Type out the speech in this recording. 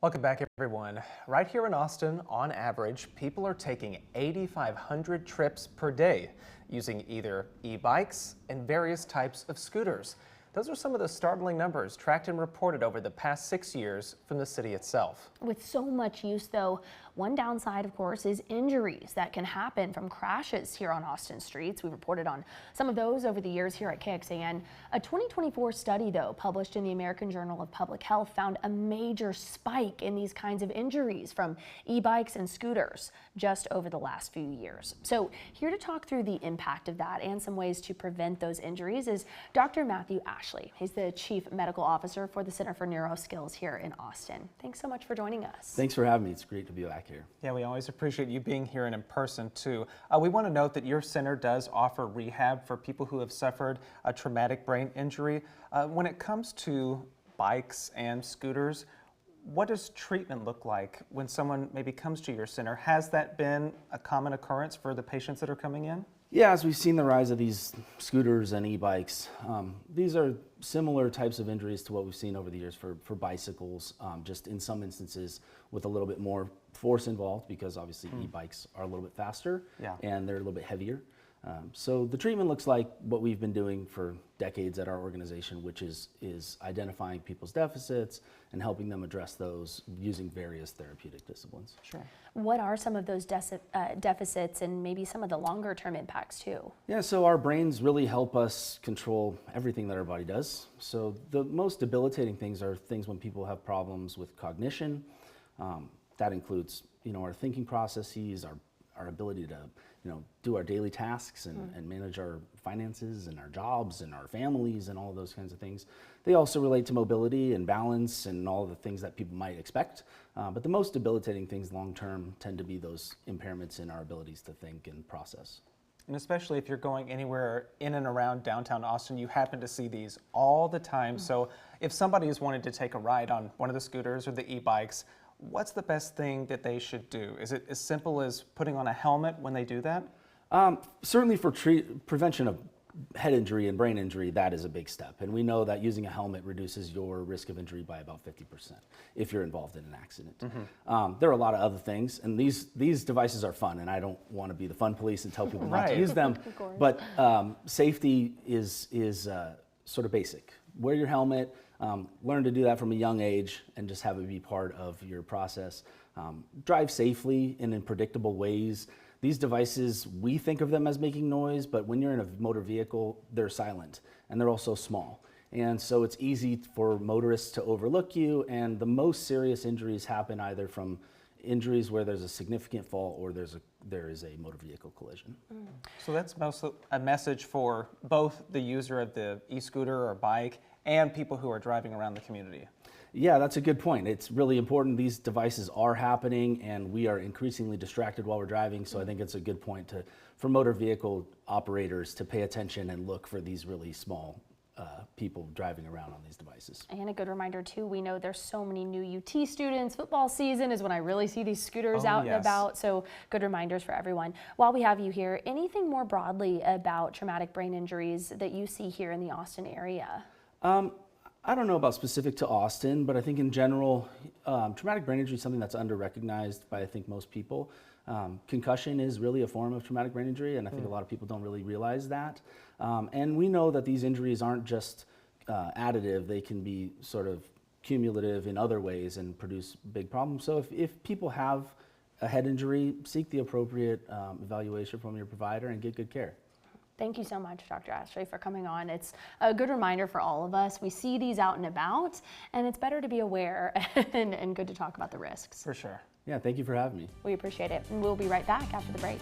Welcome back, everyone. Right here in Austin, on average, people are taking 8,500 trips per day using either e-bikes and various types of scooters. Those are some of the startling numbers tracked and reported over the past 6 years from the city itself. With so much use, though, one downside, of course, is injuries that can happen from crashes here on Austin streets. We reported on some of those over the years here at KXAN. A 2024 study, though, published in the American Journal of Public Health found a major spike in these kinds of injuries from e-bikes and scooters just over the last few years. So here to talk through the impact of that and some ways to prevent those injuries is Dr. Matthew Ashley. He's the Chief Medical Officer for the Center for Neuro Skills here in Austin. Thanks so much for joining us. Thanks for having me. It's great to be back here. Yeah, we always appreciate you being here and in person too. We want to note that your center does offer rehab for people who have suffered a traumatic brain injury. When it comes to bikes and scooters, what does treatment look like when someone maybe comes to your center? Has that been a common occurrence for the patients that are coming in? Yeah, as we've seen the rise of these scooters and e-bikes, these are similar types of injuries to what we've seen over the years for bicycles, just in some instances with a little bit more force involved because obviously e-bikes are a little bit faster and they're a little bit heavier. So the treatment looks like what we've been doing for decades at our organization, which is identifying people's deficits and helping them address those using various therapeutic disciplines. Sure. What are some of those deficits and maybe some of the longer term impacts too? Yeah, so our brains really help us control everything that our body does. So the most debilitating things are things when people have problems with cognition. That includes, our thinking processes, our ability to, do our daily tasks and manage our finances and our jobs and our families and all of those kinds of things. They also relate to mobility and balance and all the things that people might expect. But the most debilitating things long-term tend to be those impairments in our abilities to think and process. And especially if you're going anywhere in and around downtown Austin, you happen to see these all the time. So if somebody is wanting to take a ride on one of the scooters or the e-bikes, what's the best thing that they should do? Is it as simple as putting on a helmet when they do that? Certainly for prevention of head injury and brain injury, that is a big step. And we know that using a helmet reduces your risk of injury by about 50% if you're involved in an accident. There are a lot of other things, and these devices are fun, and I don't want to be the fun police and tell people not to use them. But safety is sort of basic. Wear your helmet. Learn to do that from a young age and just have it be part of your process. Drive safely and in predictable ways. These devices, we think of them as making noise, but when you're in a motor vehicle, they're silent and they're also small. And so it's easy for motorists to overlook you, and the most serious injuries happen either from injuries where there's a significant fall or there is a motor vehicle collision. So that's mostly a message for both the user of the e-scooter or bike and people who are driving around the community. Yeah, that's a good point. It's really important. These devices are happening and we are increasingly distracted while we're driving, so I think it's a good point for motor vehicle operators to pay attention and look for these really small people driving around on these devices. And a good reminder too, we know there's so many new UT students. Football season is when I really see these scooters out and about, so good reminders for everyone. While we have you here, anything more broadly about traumatic brain injuries that you see here in the Austin area? I don't know about specific to Austin, but I think in general, traumatic brain injury is something that's under-recognized by I think most people. Concussion is really a form of traumatic brain injury, and I think a lot of people don't really realize that. And we know that these injuries aren't just additive, they can be sort of cumulative in other ways and produce big problems. So if people have a head injury, seek the appropriate evaluation from your provider and get good care. Thank you so much, Dr. Ashley, for coming on. It's a good reminder for all of us. We see these out and about, and it's better to be aware and good to talk about the risks. For sure. Yeah, thank you for having me. We appreciate it. And we'll be right back after the break.